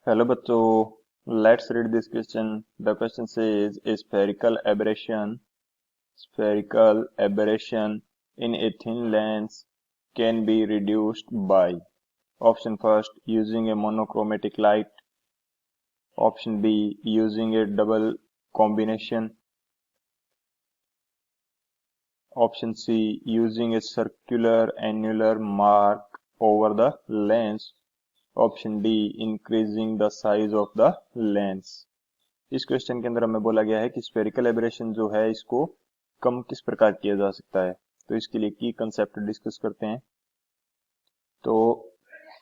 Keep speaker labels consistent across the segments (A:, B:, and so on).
A: Hello बच्चों, let's read this question. The question says a spherical aberration in a thin lens can be reduced by option first using a monochromatic light, option B using a double combination, option C using a circular annular mark over the lens, option D increasing the size of the lens. इस question के अंदर हमें बोला गया है कि spherical aberration जो है इसको कम किस प्रकार किया जा सकता है. तो इसके लिए की कंसेप्ट डिस्कस करते हैं. तो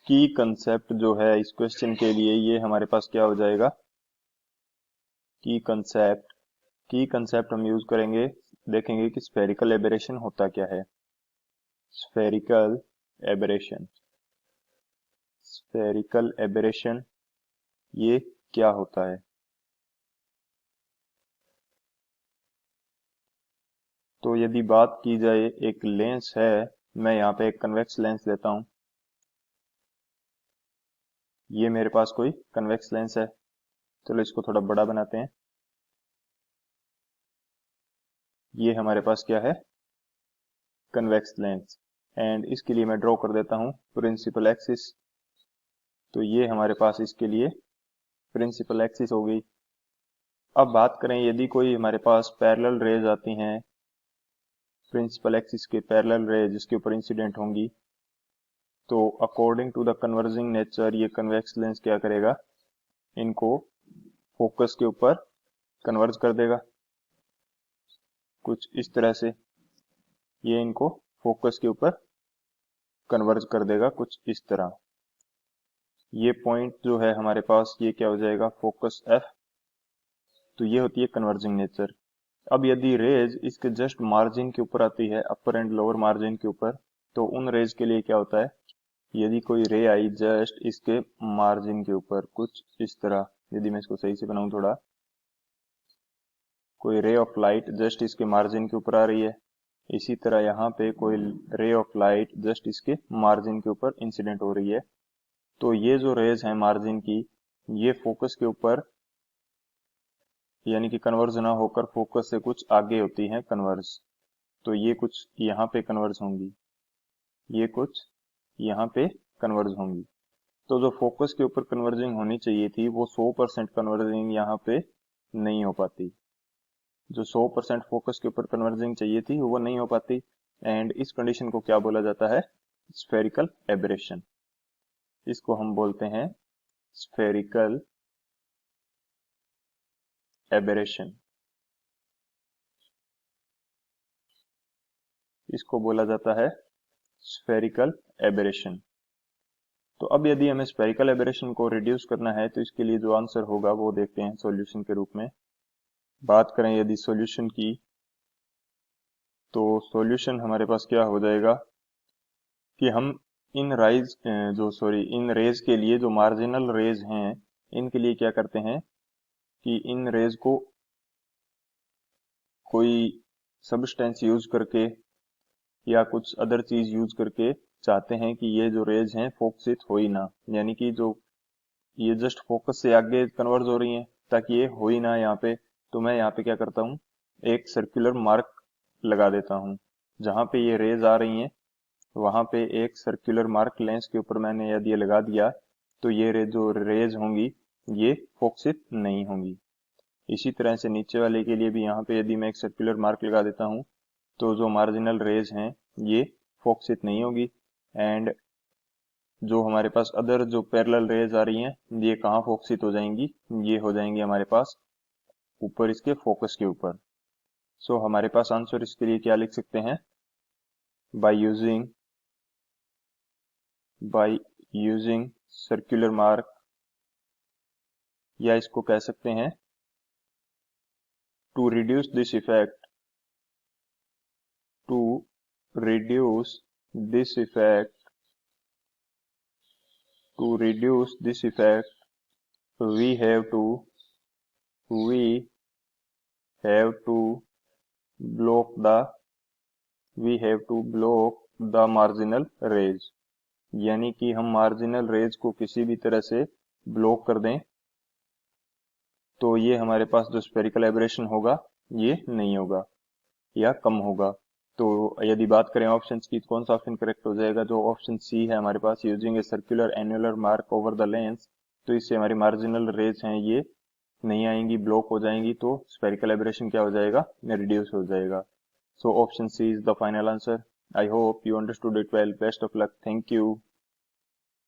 A: की कंसेप्ट जो है इस क्वेश्चन के लिए ये हमारे पास क्या हो जाएगा. की कंसेप्ट हम यूज करेंगे, देखेंगे कि स्फेरिकल एबरेशन होता क्या है. स्फेरिकल एबरेशन स्फेरिकल एबरेशन ये क्या होता है. तो यदि बात की जाए, एक लेंस है, मैं यहाँ पे एक कन्वेक्स लेंस लेता हूं. ये मेरे पास कोई कन्वेक्स लेंस है. चलो इसको थोड़ा बड़ा बनाते हैं. ये हमारे पास क्या है, कन्वेक्स लेंस. एंड इसके लिए मैं ड्रॉ कर देता हूं प्रिंसिपल एक्सिस. तो ये हमारे पास इसके लिए प्रिंसिपल एक्सिस हो गई. अब बात करें, यदि कोई हमारे पास पैरेलल रेज आती हैं, प्रिंसिपल एक्सिस के पैरेलल रेज जिसके ऊपर इंसिडेंट होंगी, तो according to the converging nature ये कन्वेक्स लेंस क्या करेगा, इनको फोकस के ऊपर कन्वर्ज कर देगा. कुछ इस तरह से ये इनको फोकस के ऊपर कन्वर्ज कर देगा, कुछ इस तरह. ये पॉइंट जो है हमारे पास, ये क्या हो जाएगा, फोकस एफ. तो ये होती है कन्वर्जिंग नेचर. अब यदि रेज इसके जस्ट मार्जिन के ऊपर आती है, अपर एंड लोअर मार्जिन के ऊपर, तो उन रेज के लिए क्या होता है, यदि कोई रे आई जस्ट इसके मार्जिन के ऊपर, कुछ इस तरह, यदि मैं इसको सही से बनाऊं थोड़ा, कोई रे ऑफ लाइट जस्ट इसके मार्जिन के ऊपर आ रही है, इसी तरह यहाँ पे कोई रे ऑफ लाइट जस्ट इसके मार्जिन के ऊपर इंसिडेंट हो रही है, तो ये जो रेज हैं मार्जिन की, ये फोकस के ऊपर यानी कि कन्वर्ज ना होकर फोकस से कुछ आगे होती हैं कन्वर्ज. तो ये कुछ यहाँ पे कन्वर्ज होंगी, ये कुछ यहाँ पे कन्वर्ज होंगी. तो जो फोकस के ऊपर कन्वर्जिंग होनी चाहिए थी वो 100% कन्वर्जिंग यहाँ पे नहीं हो पाती. जो 100% फोकस के ऊपर कन्वर्जिंग चाहिए थी वो नहीं हो पाती. एंड इस कंडीशन को क्या बोला जाता है, स्फेरिकल एबरेशन. इसको हम बोलते हैं स्फेरिकल एबरेशन. इसको बोला जाता है स्फेरिकल एबरेशन. तो अब यदि हमें स्फेरिकल एबरेशन को रिड्यूस करना है, तो इसके लिए जो आंसर होगा वो देखते हैं सॉल्यूशन के रूप में. बात करें यदि सॉल्यूशन की, तो सॉल्यूशन हमारे पास क्या हो जाएगा कि हम इन इन रेज के लिए, जो मार्जिनल रेज हैं, इनके लिए क्या करते हैं कि इन रेज को कोई सब्सटेंस यूज करके या कुछ अदर चीज यूज करके चाहते हैं कि ये जो रेज हैं फोकसित हो ही ना, यानी कि जो ये जस्ट फोकस से आगे कन्वर्ज हो रही हैं, ताकि ये हो ही ना यहाँ पे. तो मैं यहाँ पे क्या करता हूँ, एक सर्कुलर मार्क लगा देता हूँ. जहां पे ये रेज आ रही हैं वहां पे एक सर्कुलर मार्क लेंस के ऊपर मैंने यदि ये लगा दिया, तो ये जो रेज होंगी ये फोकसित नहीं होंगी. इसी तरह से नीचे वाले के लिए भी यहाँ पे यदि मैं एक सर्कुलर मार्क लगा देता हूँ, तो जो मार्जिनल रेज हैं ये फोकसित नहीं होगी. एंड जो हमारे पास अदर जो पैरेलल रेज आ रही हैं, ये कहाँ फोकसित हो जाएंगी, ये हो जाएंगी हमारे पास ऊपर इसके फोकस के ऊपर. सो हमारे पास आंसर इसके लिए क्या लिख सकते हैं, बाय यूजिंग सर्कुलर मार्क, या इसको कह सकते हैं to reduce this effect, to reduce this effect to reduce this effect we have to block the marginal rays. यानी कि हम मार्जिनल रेज को किसी भी तरह से ब्लॉक कर दें तो ये हमारे पास जो स्फेरिकल एब्रेशन होगा ये नहीं होगा या कम होगा। तो यदि बात करें ऑप्शंस की तो कौन सा ऑप्शन करेक्ट हो जाएगा? जो ऑप्शन सी है हमारे पास, using a circular annular mark over the lens, तो इससे हमारी मार्जिनल रेज हैं ये नहीं आएंगी, ब्लॉक हो जाएंगी, तो स्फेरिकल एब्रेशन क्या हो जाएगा? रिड्यूस हो जाएगा। So option C is the final answer. I hope you understood it well. Best of luck. Thank you.